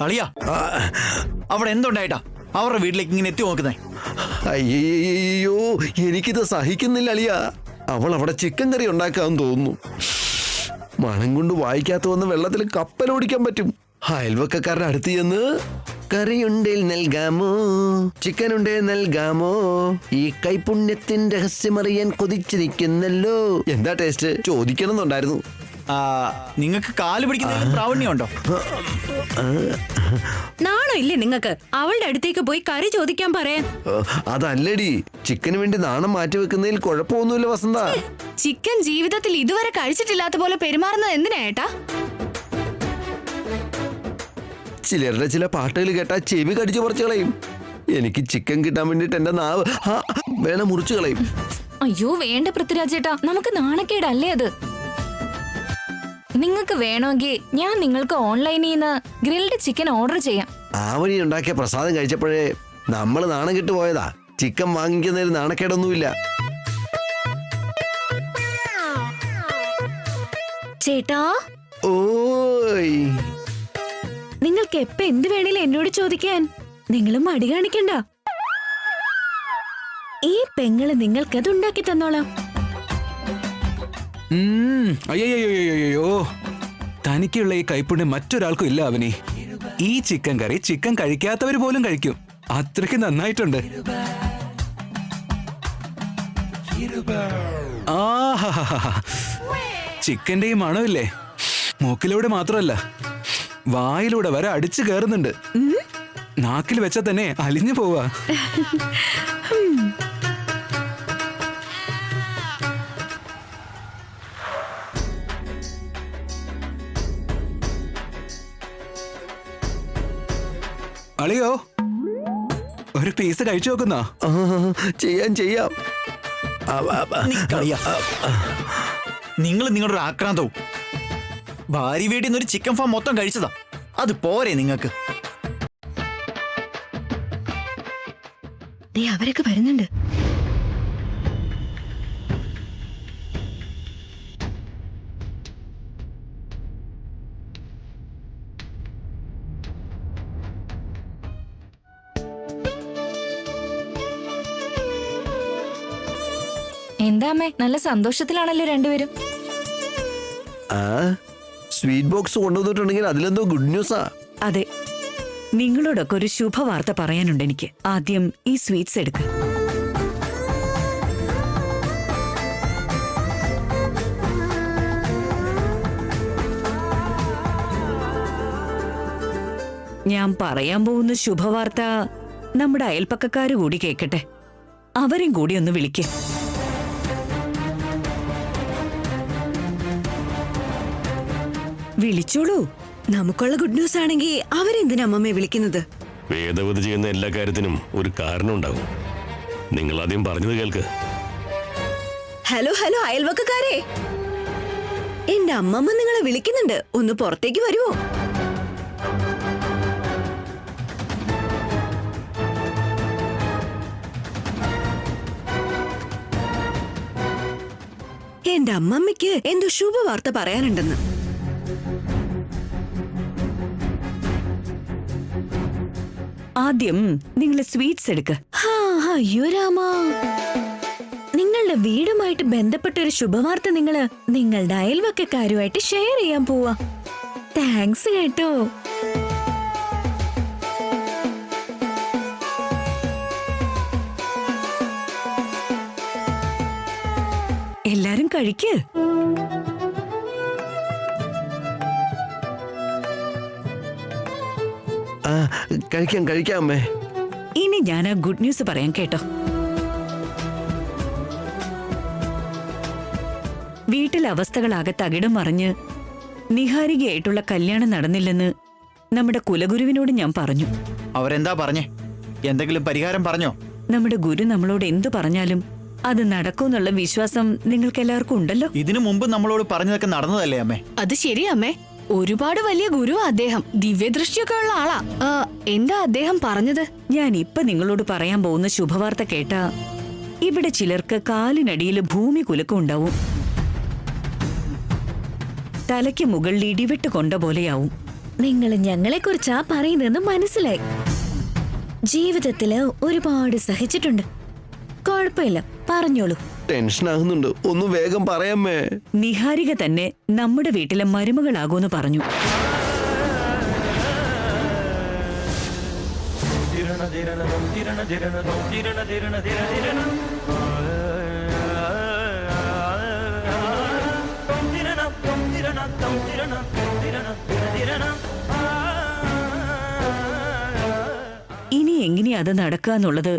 അളിയ അവിടെ എന്തുണ്ടായിട്ടാ അവരുടെ വീട്ടിലേക്ക് ഇങ്ങനെ എത്തി നോക്കുന്നേ? അയ്യോ, എനിക്കിത് സഹിക്കുന്നില്ല അളിയ. അവൾ അവിടെ ചിക്കൻ കറി ഉണ്ടാക്കാന്ന് തോന്നുന്നു. മണം കൊണ്ട് വായിക്കാത്ത വന്ന് വെള്ളത്തിൽ കപ്പലോടിക്കാൻ പറ്റും. അയൽവക്കക്കാരുടെ അടുത്ത് ചെന്ന് കറിയുണ്ടേൽ നൽകാമോ, ചിക്കൻ ഉണ്ടേ നൽകാമോ, ഈ കൈപുണ്യത്തിന്റെ രഹസ്യമറിയാൻ കൊതിച്ചിരിക്കുന്നല്ലോ. എന്താ ടേസ്റ്റ് ചോദിക്കണമെന്നുണ്ടായിരുന്നു. നിങ്ങൾക്ക് കാല് പിടിക്കുന്നതിലും പ്രാവണ്യമുണ്ടോ? നാണോ ഇല്ലേ നിങ്ങൾക്ക് അവളുടെ അടുത്തേക്ക് പോയി കറി ചോദിക്കാൻ പറയാൻ? അതല്ലടി, ചിക്കന് വേണ്ടി നാണം മാറ്റി വെക്കുന്നതിൽ കുഴപ്പമൊന്നുമില്ല വസന്ത. ചിക്കൻ ജീവിതത്തിൽ ഇതുവരെ കഴിച്ചിട്ടില്ലാത്ത പോലെ പെരുമാറുന്നത് എന്തിനാ ഏട്ടാ? ചിലരുടെ ചില പാട്ടുകൾ കേട്ടാ ചെവി കടിച്ചു പറിച്ചു കളയും. എനിക്ക് ചിക്കൻ കിട്ടാൻ വേണ്ടിട്ട് എന്റെ നാവ് വേണം മുറിച്ചു കളയും. അയ്യോ വേണ്ട പൃഥ്വിരാജേട്ടാ, നമുക്ക് നാണക്കേടല്ലേ അത്. നിങ്ങൾക്ക് വേണമെങ്കിൽ ഞാൻ നിങ്ങൾക്ക് ഓൺലൈനിൽ നിന്ന് ഗ്രിൽഡ് ചിക്കൻ ഓർഡർ ചെയ്യാം. ആ വഴി ഉണ്ടാക്കിയ പ്രസാദം കഴിച്ചപ്പോഴേ നമ്മൾ നാണം കെട്ടു പോയതാ. ചിക്കൻ വാങ്ങിക്കുന്നതിൽ നാണക്കേടൊന്നുമില്ല. ചേട്ടാ, ഓയ്, നിങ്ങൾക്ക് എപ്പ എന്ത് വേണേലും എന്നോട് ചോദിക്കാൻ. നിങ്ങളും മടി കാണിക്കണ്ട. ഈ പെങ്ങള് നിങ്ങൾക്കത് ഉണ്ടാക്കി തന്നോളാം. അയ്യോ, തനിക്കുള്ള ഈ കൈപ്പുണ്യം മറ്റൊരാൾക്കും ഇല്ല അവനി. ഈ ചിക്കൻ കറി ചിക്കൻ കഴിക്കാത്തവര് പോലും കഴിക്കും. അത്രയ്ക്ക് നന്നായിട്ടുണ്ട്. ചിക്കന്റെ ഈ മണമില്ലേ, മൂക്കിലൂടെ മാത്രമല്ല വായിലൂടെ വരെ അടിച്ചു കയറുന്നുണ്ട്. നാക്കിൽ വെച്ചാ തന്നെ അലിഞ്ഞു പോവാ. അളിയോ, ഒരു പീസ് കഴിച്ചു നോക്കുന്നോ? ചെയ്യാം. നിങ്ങൾ നിങ്ങളുടെ ഒരു ആക്രാന്തവും ഭാര്യ വീട്ടിൽ നിന്ന് ഒരു ചിക്കൻ ഫാം മൊത്തം കഴിച്ചതാ. അത് പോരെ നിങ്ങൾക്ക്? അവരൊക്കെ വരുന്നുണ്ട്. എന്താമ്മേ, നല്ല സന്തോഷത്തിലാണല്ലോ രണ്ടുപേരും. സ്വീറ്റ് ബോക്സ് കൊണ്ടുവന്നിട്ടുണ്ടെങ്കിൽ അതിലെന്തോ ഗുഡ് ന്യൂസാ. അതെ, നിങ്ങളോടൊക്കെ ഒരു ശുഭവാർത്ത പറയാനുണ്ട് എനിക്ക്. ആദ്യം ഈ സ്വീറ്റ്സ് എടുക്ക. ഞാൻ പറയാൻ പോകുന്ന ശുഭവാർത്ത നമ്മുടെ അയൽപ്പക്കക്കാര് കൂടി കേൾക്കട്ടെ. അവരും കൂടി ഒന്ന് വിളിക്ക. വിളിച്ചോളൂ. നമുക്കുള്ള ഗുഡ് ന്യൂസ് ആണെങ്കിൽ അവരെന്തിനാ അമ്മമ്മയെ വിളിക്കുന്നത്? വേദവതി ചെയ്യുന്ന എല്ലാ കാര്യത്തിനും ഒരു കാരണം ഉണ്ടാവും. നിങ്ങൾ ആദ്യം പറഞ്ഞത് കേൾക്ക്. ഹലോ അയൽവക്കക്കാരെ, എന്റെ അമ്മമ്മ നിങ്ങളെ വിളിക്കുന്നുണ്ട്. ഒന്ന് പുറത്തേക്ക് വരുമോ? എന്റെ അമ്മമ്മയ്ക്ക് എന്തോ ശുഭവാർത്ത പറയാനുണ്ടെന്ന്. ആദ്യം നിങ്ങൾ സ്വീറ്റ്സ് എടുക്ക. അയ്യോ രാമാ, നിങ്ങളുടെ വീടുമായിട്ട് ബന്ധപ്പെട്ട ഒരു ശുഭവാർത്ത നിങ്ങളുടെ അയൽവക്കക്കാരുമായിട്ട് ഷെയർ ചെയ്യാൻ പോവാ. താങ്ക്സ് കേട്ടോ. എല്ലാരും കഴിക്ക്. കഴിക്കാം അമ്മേ. ഇനി ഞാൻ ആ ഗുഡ് ന്യൂസ് പറയാൻ കേട്ടോ. വീട്ടിലെ അവസ്ഥകളാകെ തകിടം മറിഞ്ഞ് നിഹാരികയായിട്ടുള്ള കല്യാണം നടന്നില്ലെന്ന് നമ്മുടെ കുലഗുരുവിനോട് ഞാൻ പറഞ്ഞു. അവരെന്താ പറഞ്ഞേ? എന്തെങ്കിലും പരിഹാരം പറഞ്ഞോ? നമ്മുടെ ഗുരു നമ്മളോട് എന്തു പറഞ്ഞാലും അത് നടക്കുമെന്നുള്ള വിശ്വാസം നിങ്ങൾക്ക് എല്ലാവർക്കും ഉണ്ടല്ലോ. ഇതിനു മുമ്പ് നമ്മളോട് പറഞ്ഞതൊക്കെ നടന്നതല്ലേ അമ്മേ? അത് ശരിയാ അമ്മേ. ഒരുപാട് വലിയ ഗുരുവാ അദ്ദേഹം. ദിവ്യദൃഷ്ടിയൊക്കെ ഉള്ള ആളാ. എന്താ അദ്ദേഹം പറഞ്ഞത്? ഞാൻ ഇപ്പൊ നിങ്ങളോട് പറയാൻ പോകുന്ന ശുഭവാർത്ത കേട്ടാ ഇവിടെ ചിലർക്ക് കാലിനടിയിൽ ഭൂമി കുലുക്കം ഉണ്ടാവും. തലയ്ക്ക് മുകളിൽ ഇടിവെട്ട് കൊണ്ട പോലെയാവും. നിങ്ങൾ ഞങ്ങളെ കുറിച്ചാ പറയുന്നതെന്ന് മനസ്സിലായി. ജീവിതത്തില് ഒരുപാട് സഹിച്ചിട്ടുണ്ട്. കുഴപ്പമില്ല, പറഞ്ഞോളൂ. ടെൻഷൻ ആകുന്നുണ്ട്, ഒന്ന് വേഗം പറയാമേ. നിഹാരിക തന്നെ നമ്മുടെ വീട്ടിലെ മരുമകളാകൂന്ന് പറഞ്ഞു. ഇനി എങ്ങനെയാ അത് നടക്കാന്നുള്ളത്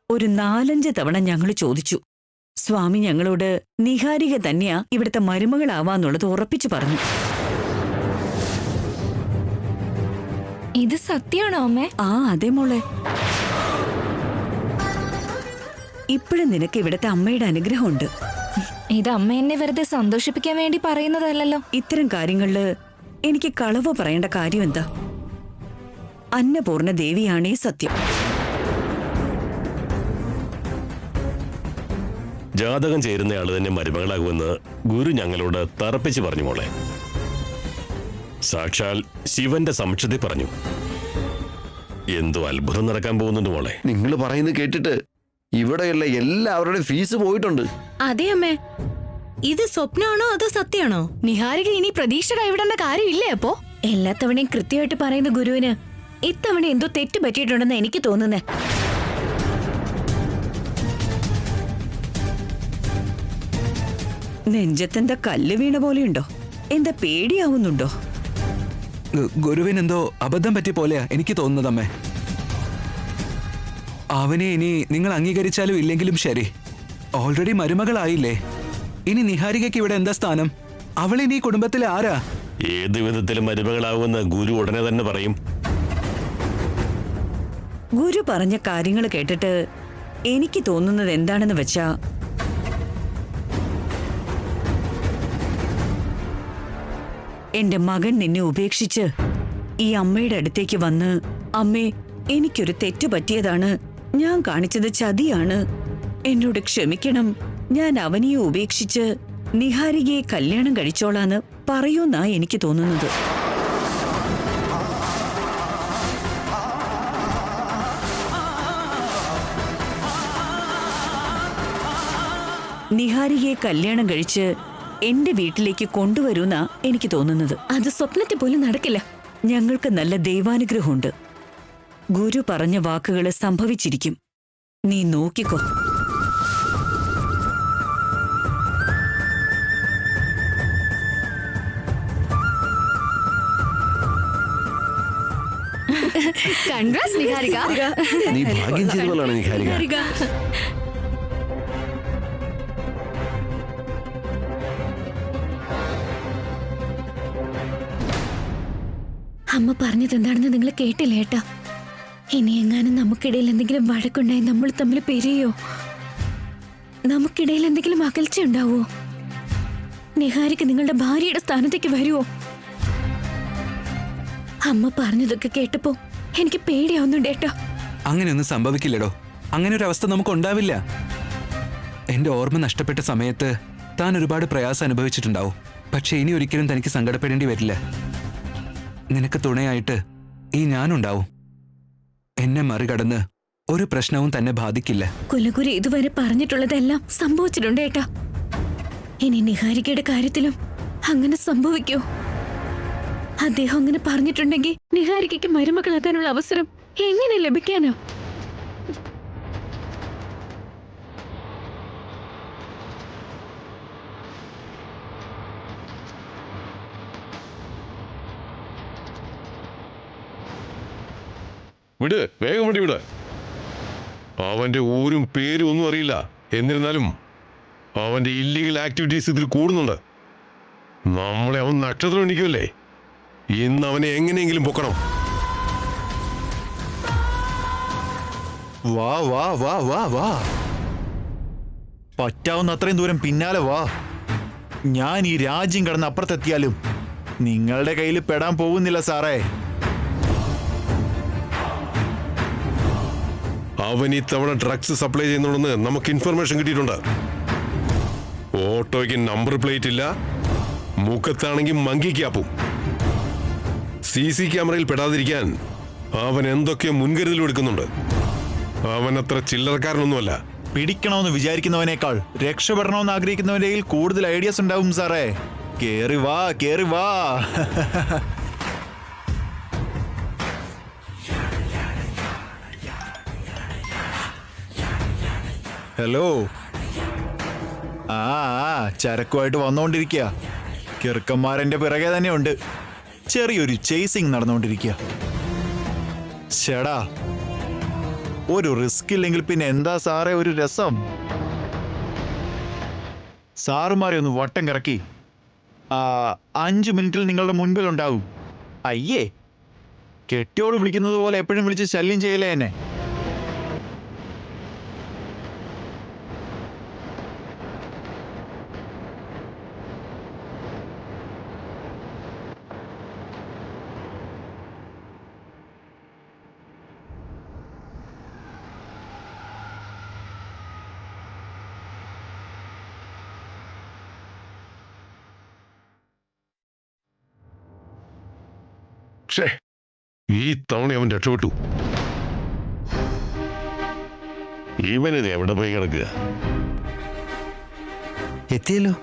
ഒരു 4-5 തവണ ഞങ്ങൾ ചോദിച്ചു. സ്വാമി ഞങ്ങളോട് നിഹാരിക തന്നെയാ ഇവിടുത്തെ മരുമകളാവാന്നുള്ളത് ഉറപ്പിച്ചു പറഞ്ഞു. ഇത് സത്യമാണോ അമ്മേ? ആ അതെ മോളെ. ഇപ്പോഴും നിനക്ക് ഇവിടുത്തെ അമ്മയുടെ അനുഗ്രഹമുണ്ട്. ഇത് അമ്മ എന്നെ വെറുതെ സന്തോഷിപ്പിക്കാൻ വേണ്ടി പറയുന്നതല്ലല്ലോ. ഇത്തരം കാര്യങ്ങളില് എനിക്ക് കളവ് പറയേണ്ട കാര്യം എന്താ? അന്നപൂർണ ദേവിയാണേ സത്യം. ജാതകം ചേരുന്നയാള് തന്നെ മരുമകളാകുമെന്ന് ഗുരു ഞങ്ങളോട് തറപ്പിച്ച് പറഞ്ഞു മോളെ. സാക്ഷാൽ ശിവന്റെ സമക്ഷത്തിൽ പറഞ്ഞു. എന്തോ അത്ഭുതം നടക്കാൻ പോകുന്നുണ്ട് മോളെ. നിങ്ങൾ പറയുന്നത് കേട്ടിട്ട് ഇവിടെയുള്ള എല്ലാവരുടെയും ഫീസ് പോയിട്ടുണ്ട്. അതെ അമ്മേ, ഇത് സ്വപ്നമാണോ അതോ സത്യമാണോ? നിഹാരിക ഇനി പ്രതീക്ഷ കൈവിടേണ്ട കാര്യമില്ലേ അപ്പോ? എല്ലാ തവണയും കൃത്യമായിട്ട് പറയുന്ന ഗുരുവിന് ഇത്തവണ എന്തോ തെറ്റ് പറ്റിയിട്ടുണ്ടെന്ന് എനിക്ക് തോന്നുന്നേ. നെഞ്ചത്തെന്താ കല്ല് വീണ പോലെയുണ്ടോ? എന്താ പേടിയാവുന്നുണ്ടോ? ഗുരുവിനെന്തോ അബദ്ധം പറ്റിയ പോലെയാ എനിക്ക് തോന്നുന്നതമ്മേ. അവനെ ഇനി നിങ്ങൾ അംഗീകരിച്ചാലും ഇല്ലെങ്കിലും ശരി, ഓൾറെഡി മരുമകളായില്ലേ. ഇനി നിഹാരികയ്ക്ക് ഇവിടെ എന്താ സ്ഥാനം? അവളിനി ഈ കുടുംബത്തിലെ ആരാ? ഏത് വിധത്തിലും മരുമകളാവുമെന്ന് ഗുരു ഉടനെ തന്നെ പറയും. ഗുരു പറഞ്ഞ കാര്യങ്ങൾ കേട്ടിട്ട് എനിക്ക് തോന്നുന്നത് എന്താണെന്ന് വെച്ചാ, എന്റെ മകൻ നിന്നെ ഉപേക്ഷിച്ച് ഈ അമ്മയുടെ അടുത്തേക്ക് വന്ന്, അമ്മേ എനിക്കൊരു തെറ്റു പറ്റിയതാണ്, ഞാൻ കാണിച്ചത് ചതിയാണ്, എന്നോട് ക്ഷമിക്കണം, ഞാൻ അവനെയെ ഉപേക്ഷിച്ച് നിഹാരികയെ കല്യാണം കഴിച്ചോളാന്ന് പറയൂന്നാ എനിക്ക് തോന്നുന്നത്. നിഹാരികയെ കല്യാണം കഴിച്ച് എന്റെ വീട്ടിലേക്ക് കൊണ്ടുവരൂന്നാ എനിക്ക് തോന്നുന്നത്. അത് സ്വപ്നത്തിൽ പോലും നടക്കില്ല. ഞങ്ങൾക്ക് നല്ല ദൈവാനുഗ്രഹമുണ്ട്. ഗുരു പറഞ്ഞ വാക്കുകള് സംഭവിച്ചിരിക്കും. നീ നോക്കിക്കോ. കൺഗ്രാറ്റ്സ് നിഹാരിക. നീ ഭാഗ്യം ചെയ്തവളാണ് നിഹാരിക. അമ്മ പറഞ്ഞത് എന്താണെന്ന് നിങ്ങൾ കേട്ടില്ല ഏട്ടാ. ഇനി എങ്ങാനും നമുക്കിടയിൽ എന്തെങ്കിലും വഴക്കുണ്ടായി നമ്മൾ തമ്മിൽ പെരിയോ? നമുക്കിടയിൽ എന്തെങ്കിലും അകൽച്ച ഉണ്ടാവോ? നിഹാരിക്ക് നിങ്ങളുടെ ഭാര്യയുടെ സ്ഥാനത്തേക്ക് വരുവോ? അമ്മ പറഞ്ഞതൊക്കെ കേട്ടപ്പോ എനിക്ക് പേടിയാവുന്നുണ്ട് ഏട്ടാ. അങ്ങനെയൊന്നും സംഭവിക്കില്ലടോ. അങ്ങനെ ഒരു അവസ്ഥ നമുക്ക് ഉണ്ടാവില്ല. എന്റെ ഓർമ്മ നഷ്ടപ്പെട്ട സമയത്ത് താൻ ഒരുപാട് പ്രയാസം അനുഭവിച്ചിട്ടുണ്ടാവും. പക്ഷെ ഇനി ഒരിക്കലും തനിക്ക് സങ്കടപ്പെടേണ്ടി വരില്ല. നിനക്ക് തുണയായിട്ട് ഈ ഞാനുണ്ടാവും. എന്നെ മറികടന്ന് ഒരു പ്രശ്നവും തന്നെ ബാധിക്കില്ല. കുലകുരി ഇതുവരെ പറഞ്ഞിട്ടുള്ളതെല്ലാം സംഭവിച്ചിട്ടുണ്ട് ഏട്ടാ. ഇനി നിഹാരികയുടെ കാര്യത്തിലും അങ്ങനെ സംഭവിക്കോ? അദ്ദേഹം അങ്ങനെ പറഞ്ഞിട്ടുണ്ടെങ്കിൽ നിഹാരികയ്ക്ക് മരുമകളാക്കാനുള്ള അവസരം എങ്ങനെ ലഭിക്കാനോ? വിട്, വേഗം വണ്ടി വിട്. അവന്റെ ഊരും പേരും ഒന്നും അറിയില്ല. എന്നിരുന്നാലും അവന്റെ ഇല്ലീഗൽ ആക്ടിവിറ്റീസ് ഇതിൽ കൂടുന്നുണ്ട്. നമ്മളെ അവൻ നക്ഷത്രം എണ്ണിക്കുമല്ലേ. ഇന്ന് അവനെ എങ്ങനെയെങ്കിലും പൊക്കണം. വാ വാ വാ വാ വാ, പറ്റാവുന്ന അത്രയും ദൂരം പിന്നാലെ വാ. ഞാൻ ഈ രാജ്യം കടന്ന് അപ്പുറത്തെത്തിയാലും നിങ്ങളുടെ കയ്യിൽ പെടാൻ പോകുന്നില്ല സാറേ. അവൻ ഇത്തവണ ഡ്രഗ്സ് സപ്ലൈ ചെയ്യുന്നുണ്ടെന്ന് നമുക്ക് ഇൻഫർമേഷൻ കിട്ടിയിട്ടുണ്ട്. ഓട്ടോയ്ക്ക് നമ്പർ പ്ലേറ്റ് ഇല്ല, മുഖത്താണെങ്കിൽ മങ്കി ക്യാപ്പും. CC ക്യാമറയിൽ പെടാതിരിക്കാൻ അവൻ എന്തൊക്കെയോ മുൻകരുതലും എടുക്കുന്നുണ്ട്. അവൻ അത്ര ചില്ലറക്കാരനൊന്നുമല്ല. പിടിക്കണമെന്ന് വിചാരിക്കുന്നവനേക്കാൾ രക്ഷപ്പെടണമെന്ന് ആഗ്രഹിക്കുന്നവന്റെ കയ്യിൽ കൂടുതൽ ഐഡിയാസ് ഉണ്ടാവും സാറേ. കേറി വാ, കേറി വാ. ഹലോ. ചരക്കുമായിട്ട് വന്നുകൊണ്ടിരിക്കുക. കിറുക്കന്മാരെന്റെ പിറകെ തന്നെയുണ്ട്. ചെറിയൊരു ചേസിങ് നടന്നുകൊണ്ടിരിക്കുക. ചേടാ, ഒരു റിസ്ക് ഇല്ലെങ്കിൽ പിന്നെ എന്താ സാറേ ഒരു രസം? സാറുമാരെ ഒന്ന് വട്ടം കറക്കി 5 മിനിറ്റിൽ നിങ്ങളുടെ മുൻപിൽ ഉണ്ടാവും. അയ്യേ, കെട്ടിയോട് വിളിക്കുന്നത് പോലെ എപ്പോഴും വിളിച്ച് ശല്യം ചെയ്യലേ എന്നെ. പക്ഷേ ഈ തവണ അവൻ രക്ഷപ്പെട്ടു. ഇവനിത് എവിടെ പോയി കിടക്കുക? എത്തിയല്ലോ.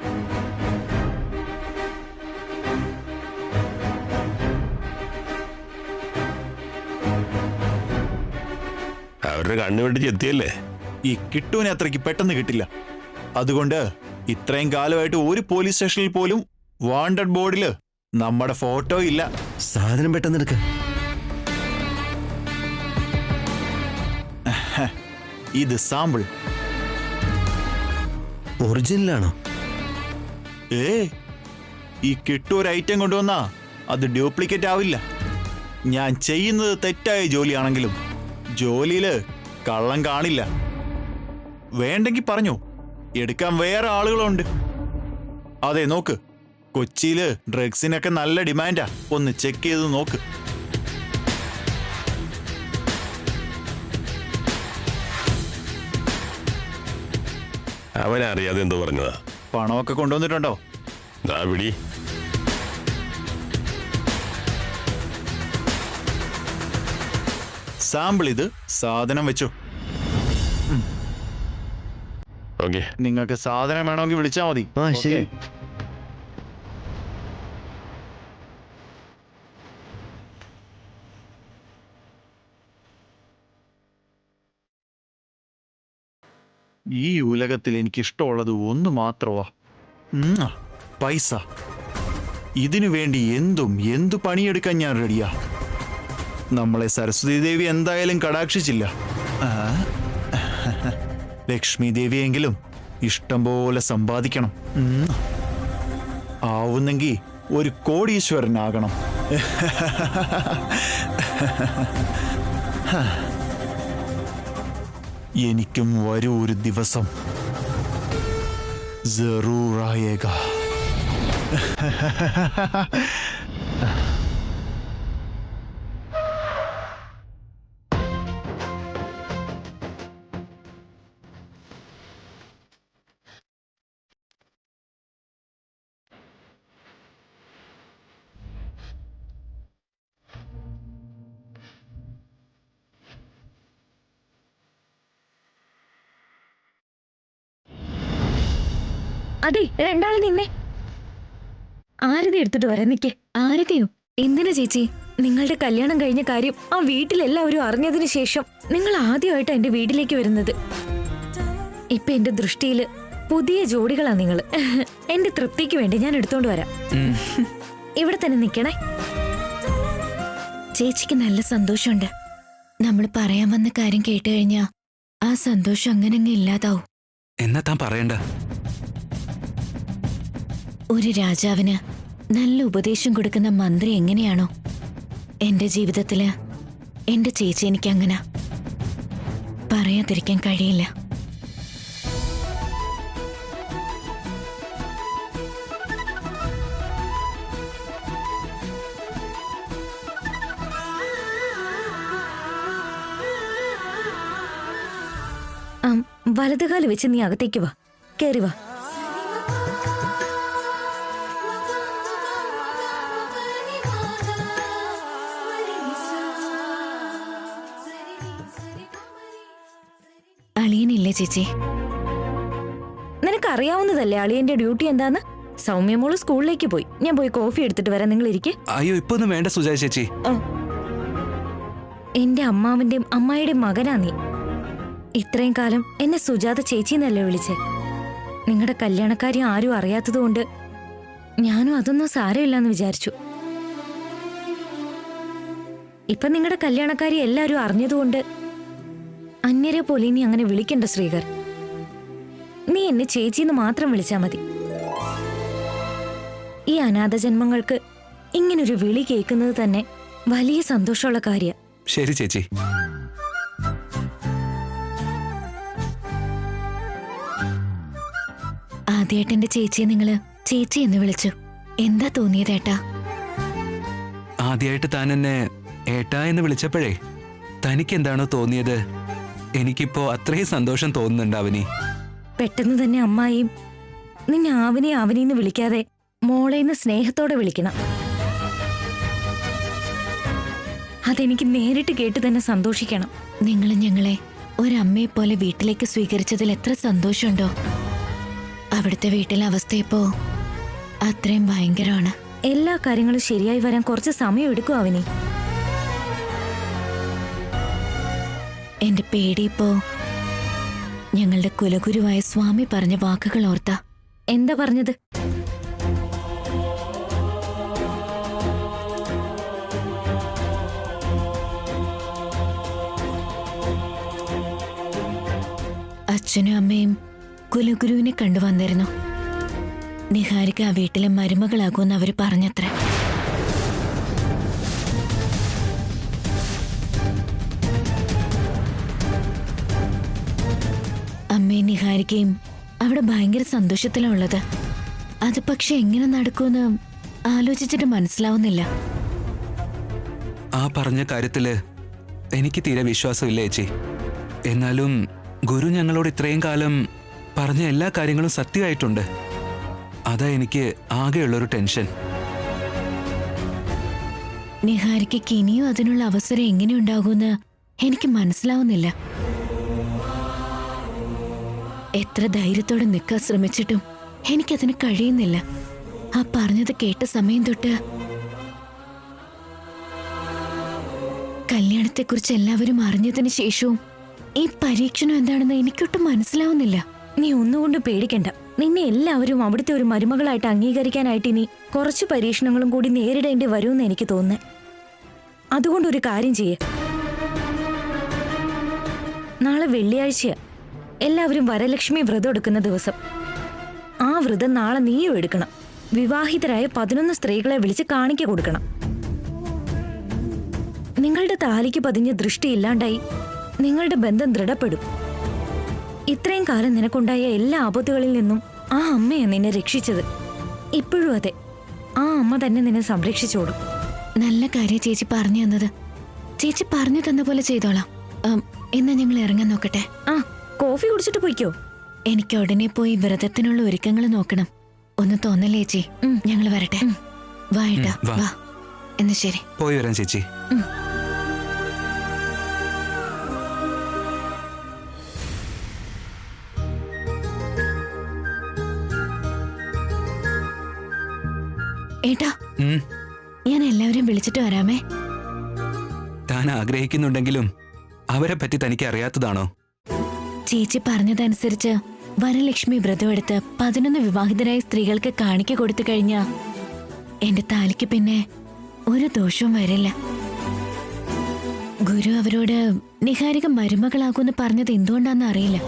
അവരുടെ കണ്ണു വെട്ടിച്ച് എത്തിയല്ലേ? ഈ കിട്ടുവിനെ അത്രയ്ക്ക് പെട്ടെന്ന് കിട്ടില്ല. അതുകൊണ്ട് ഇത്രയും കാലമായിട്ട് ഒരു പോലീസ് സ്റ്റേഷനിൽ പോലും വാണ്ടഡ് ബോർഡില് നമ്മുടെ ഫോട്ടോ ഇല്ല. സാധനം പെട്ടെന്ന് എടുക്ക. ഇത് സാമ്പിൾ. ഒറിജിനലാണോ? ഈ കിട്ടു ഒരു ഐറ്റം കൊണ്ടുവന്നാ അത് ഡ്യൂപ്ലിക്കേറ്റ് ആവില്ല. ഞാൻ ചെയ്യുന്നത് തെറ്റായ ജോലിയാണെങ്കിലും ജോലിയില് കള്ളം കാണില്ല. വേണ്ടെങ്കിൽ പറഞ്ഞോ, എടുക്കാൻ വേറെ ആളുകളുണ്ട്. അതെ, നോക്ക്, കൊച്ചിയില് ഡ്രഗ്സിനൊക്കെ നല്ല ഡിമാൻഡാ. ഒന്ന് ചെക്ക് ചെയ്ത് നോക്ക്. അവനറിയാതെ എന്തോ പറഞ്ഞതാ. പണമൊക്കെ കൊണ്ടുവന്നിട്ടുണ്ടോ? ദാ പിടി. സാമ്പിൾ ഇത്. സാധനം വെച്ചോ. ഓക്കെ, നിങ്ങൾക്ക് സാധനം വേണമെങ്കിൽ വിളിച്ചാൽ മതി. ശരി. ഈ ഉലകത്തിൽ എനിക്കിഷ്ടമുള്ളത് ഒന്ന് മാത്രമാ, പൈസ. ഇതിനു വേണ്ടി എന്തു പണിയെടുക്കാൻ ഞാൻ റെഡിയാ. നമ്മളെ സരസ്വതി ദേവി എന്തായാലും കടാക്ഷിച്ചില്ല. ലക്ഷ്മി ദേവിയെങ്കിലും ഇഷ്ടം പോലെ സമ്പാദിക്കണം. ആവുന്നെങ്കിൽ ഒരു കോടീശ്വരനാകണം. എനിക്കും വരൂ ഒരു ദിവസം. ജറൂർ ആയേഗാ. അതെ, രണ്ടാളെ നിന്നെ. ആരതി എടുത്തിട്ട് വരാൻ നിക്കേ. ആരതിയോ? എന്തിനാ ചേച്ചി? നിങ്ങളുടെ കല്യാണം കഴിഞ്ഞ കാര്യം ആ വീട്ടിലെല്ലാവരും അറിഞ്ഞതിന് ശേഷം നിങ്ങൾ ആദ്യമായിട്ട് എന്റെ വീട്ടിലേക്ക് വരുന്നത്. ഇപ്പൊ എന്റെ ദൃഷ്ടിയില് പുതിയ ജോഡികളാ നിങ്ങള്. എന്റെ തൃപ്തിക്ക് വേണ്ടി ഞാൻ എടുത്തോണ്ട് വരാം. ഇവിടെ തന്നെ നിക്കണേ. ചേച്ചിക്ക് നല്ല സന്തോഷമുണ്ട്. നമ്മൾ പറയാൻ വന്ന കാര്യം കേട്ട് കഴിഞ്ഞാ ആ സന്തോഷം അങ്ങനെ അങ്ങ് ഇല്ലാതാവും. എന്നാ താൻ പറയണ്ട. ഒരു രാജാവിന് നല്ല ഉപദേശം കൊടുക്കുന്ന മന്ത്രി എങ്ങനെയാണോ, എന്റെ ജീവിതത്തില് എന്റെ ചേച്ചി എനിക്ക് അങ്ങനെ പറയാതിരിക്കാൻ കഴിയില്ല. വലതുകാല് വെച്ച് നീ അകത്തേക്ക് വാ, കേറി വാ. ചേച്ചി. നിനക്കറിയാവുന്നതല്ലേ അളിയന്റെ ഡ്യൂട്ടി എന്താന്ന്? സൗമ്യമോള് സ്കൂളിലേക്ക് പോയി. ഞാൻ പോയി കോഫി എടുത്തിട്ട് വരാം, നിങ്ങൾ ഇരിക്കെ. അയ്യോ ഇപ്പൊ ഒന്നും വേണ്ട സുജാത ചേച്ചി. എന്റെ അമ്മാവിന്റെയും അമ്മായിയുടെയും മകനാ നീ. ഇത്രയും കാലം എന്നെ സുജാത ചേച്ചി എന്നല്ലേ വിളിച്ചേ. നിങ്ങളുടെ കല്യാണക്കാര്യം ആരും അറിയാത്തതുകൊണ്ട് ഞാനും അതൊന്നും സാരമില്ലെന്ന് വിചാരിച്ചു. ഇപ്പൊ നിങ്ങളുടെ കല്യാണക്കാരി എല്ലാരും അറിഞ്ഞതുകൊണ്ട് അന്യരെ പോലെ ഇനി അങ്ങനെ വിളിക്കണ്ട ശ്രീകർ. നീ എന്നെ ചേച്ചിന്ന് മാത്രം വിളിച്ചാ മതി. ഈ അനാഥ ജന്മങ്ങൾക്ക് ഇങ്ങനൊരു വിളി കേൾക്കുന്നത് തന്നെ വലിയ സന്തോഷമുള്ള കാര്യ. ശരി ചേച്ചി. ആദ്യമായിട്ടെന്റെ ചേച്ചിയെ നിങ്ങള് ചേച്ചി എന്ന് വിളിച്ചു. എന്താ തോന്നിയത് ഏട്ടാ? ആദ്യമായിട്ട് താൻ എന്നെ ഏട്ടാ എന്ന് വിളിച്ചപ്പോഴേ തനിക്ക് എന്താണോ തോന്നിയത്, എനിക്കിപ്പോ അത്രയും സന്തോഷം തോന്നുന്നുണ്ട് അവനി. പെട്ടെന്ന് തന്നെ അമ്മായിയും നിന്നെ ആവനിന്ന് വിളിക്കാതെ മോളേന്ന് സ്നേഹത്തോടെ വിളിക്കണം. അതെനിക്ക് നേരിട്ട് കേട്ട് തന്നെ സന്തോഷിക്കണം. നിങ്ങൾ ഞങ്ങളെ ഒരമ്മയെ പോലെ വീട്ടിലേക്ക് സ്വീകരിച്ചതിൽ എത്ര സന്തോഷമുണ്ടോ. അവിടുത്തെ വീട്ടിലെ അവസ്ഥ ഇപ്പോ അത്രയും ഭയങ്കരമാണ്. എല്ലാ കാര്യങ്ങളും ശരിയായി വരാൻ കുറച്ച് സമയം എടുക്കും അവനി. എന്റെ പേടിയിപ്പോ ഞങ്ങളുടെ കുലഗുരുവായ സ്വാമി പറഞ്ഞ വാക്കുകൾ ഓർത്താ. എന്താ പറഞ്ഞത്? അച്ഛനും അമ്മയും കുലഗുരുവിനെ കണ്ടുവന്നിരുന്നു. നിഹാരിക ആ വീട്ടിലെ മരുമകളാകുമെന്ന് അവര് പറഞ്ഞത്രേ. അമ്മയും നിഹാരികയും അവിടെ ഭയങ്കര സന്തോഷത്തിലുള്ളത്. അത് പക്ഷെ എങ്ങനെ നടക്കുമെന്ന് ആലോചിച്ചിട്ട് മനസ്സിലാവുന്നില്ല. ആ പറഞ്ഞ കാര്യത്തില് എനിക്ക് തീരെ വിശ്വാസമില്ല ചേച്ചി. എന്നാലും ഗുരു ഞങ്ങളോട് ഇത്രയും കാലം പറഞ്ഞ എല്ലാ കാര്യങ്ങളും സത്യമായിട്ടുണ്ട്. അതാ എനിക്ക് ആകെയുള്ളൊരു ടെൻഷൻ. നിഹാരികയ്ക്ക് ഇനിയും അതിനുള്ള അവസരം എങ്ങനെ ഉണ്ടാകുമെന്ന് എനിക്ക് മനസ്സിലാവുന്നില്ല. എത്ര ധൈര്യത്തോടെ നിൽക്കാൻ ശ്രമിച്ചിട്ടും എനിക്കതിന് കഴിയുന്നില്ല. ആ പറഞ്ഞത് കേട്ട സമയം തൊട്ട് കല്യാണത്തെക്കുറിച്ച് എല്ലാവരും അറിഞ്ഞതിന് ശേഷവും ഈ പരീക്ഷണം എന്താണെന്ന് എനിക്കൊട്ടും മനസ്സിലാവുന്നില്ല. നീ ഒന്നുകൊണ്ട് പേടിക്കണ്ട. നിന്നെ എല്ലാവരും അവിടുത്തെ ഒരു മരുമകളായിട്ട് അംഗീകരിക്കാനായിട്ട് ഇനി കുറച്ച് പരീക്ഷണങ്ങളും കൂടി നേരിടേണ്ടി വരുമെന്ന് എനിക്ക് തോന്നുന്നു. അതുകൊണ്ട് ഒരു കാര്യം ചെയ്യേ. നാളെ വെള്ളിയാഴ്ചയാ, എല്ലാവരും വരലക്ഷ്മി വ്രതം എടുക്കുന്ന ദിവസം. ആ വ്രതം നാളെ നീയും എടുക്കണം. വിവാഹിതരായ 11 സ്ത്രീകളെ വിളിച്ച് കാണിക്ക കൊടുക്കണം. നിങ്ങളുടെ താലിക്ക് പതിഞ്ഞ ദൃഷ്ടി ഇല്ലാണ്ടായി നിങ്ങളുടെ ബന്ധം ദൃഢപ്പെടും. ഇത്രയും കാലം നിനക്കുണ്ടായ എല്ലാ ആപത്തുകളിൽ നിന്നും ആ അമ്മയാണ് നിന്നെ രക്ഷിച്ചത്. ഇപ്പോഴും അതെ, ആ അമ്മ തന്നെ നിന്നെ സംരക്ഷിച്ചോടും. നല്ല കാര്യം ചേച്ചി പറഞ്ഞു തന്നത്. ചേച്ചി പറഞ്ഞു തന്ന പോലെ ചെയ്തോളാം. എന്നാ ഞങ്ങൾ ഇറങ്ങാൻ നോക്കട്ടെ. ആ, കോഫി കുടിച്ചിട്ട് പോയിക്കോ. എനിക്ക് ഉടനെ പോയി വ്രതത്തിനുള്ള ഒരുക്കങ്ങൾ നോക്കണം. ഒന്ന് തോന്നല്ലേ ചേച്ചി? ഞങ്ങൾ വരട്ടെ. വായിട്ടാ വാ. എന്നാ ശരി, പോയി വരാം ചേച്ചി. ഏട്ടാ, ഞാൻ എല്ലാവരും വിളിച്ചിട്ട് വരാമേ. താൻ ആഗ്രഹിക്കുന്നുണ്ടെങ്കിലും അവരെ പറ്റി തനിക്ക് അറിയാത്തതാണോ? ചേച്ചി പറഞ്ഞതനുസരിച്ച് വരലക്ഷ്മി വ്രതമെടുത്ത് 11 വിവാഹിതരായ സ്ത്രീകൾക്ക് കാണിക്ക കൊടുത്തു കഴിഞ്ഞാ എന്റെ താലിക്ക് പിന്നെ ഒരു ദോഷവും വരില്ല. ഗുരു അവരോട് നിഹാരിക മരുമകളാകുമെന്ന് പറഞ്ഞത് എന്തുകൊണ്ടാന്ന് അറിയില്ല.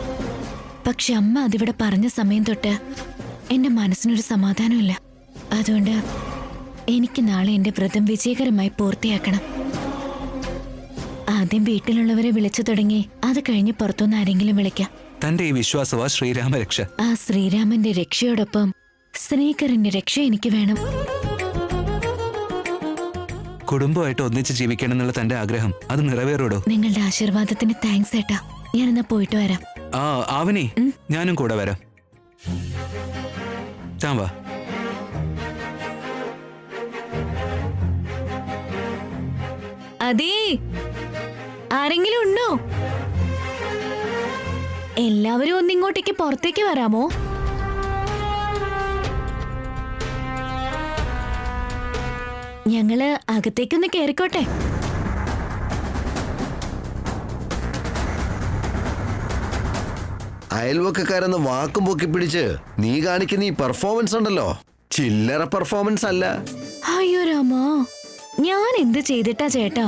പക്ഷെ അമ്മ അതിവിടെ പറഞ്ഞ സമയം തൊട്ട് എന്റെ മനസ്സിനൊരു സമാധാനമില്ല. അതുകൊണ്ട് എനിക്ക് നാളെ എന്റെ വ്രതം വിജയകരമായി പൂർത്തിയാക്കണം. ആദ്യം വീട്ടിലുള്ളവരെ വിളിച്ചു തുടങ്ങി അത് കഴിഞ്ഞ് പുറത്തുനിന്ന് ആരെങ്കിലും വിളിക്കാം. തന്റെ ഈ വിശ്വാസവാ ശ്രീരാമരക്ഷ. ആ ശ്രീരാമന്റെ രക്ഷയോടൊപ്പം ശ്രീകരന്റെ രക്ഷ എനിക്ക് വേണം. കുടുംബമായിട്ട് ഒന്നിച്ച് ജീവിക്കണം എന്നുള്ള തന്റെ ആഗ്രഹം അത് നിറവേറൂടോ? നിങ്ങളുടെ ആശീർവാദത്തിന് താങ്ക്സ് ഏട്ടാ. ഞാനെന്നാ പോയിട്ട് വരാം. ആ ആവനി, ഞാനും കൂടെ വരാം. ചാമ്പാ. അതേ, ആരെങ്കിലും ഉണ്ടോ? എല്ലാവരും ഒന്നിങ്ങോട്ടേക്ക് പുറത്തേക്ക് വരാമോ? ഞങ്ങള് അകത്തേക്കൊന്ന് കേറിക്കോട്ടെ. അയൽവക്കക്കാരെന്ന് വാക്കും പൊക്കി പിടിച്ച് നീ കാണിക്കുന്ന ഈ പെർഫോമൻസ് ഉണ്ടല്ലോ, ചില്ലറ പെർഫോമൻസ് അല്ല. അയ്യോ രാമാ, ഞാൻ എന്ത് ചെയ്തിട്ടാ ചേട്ടാ?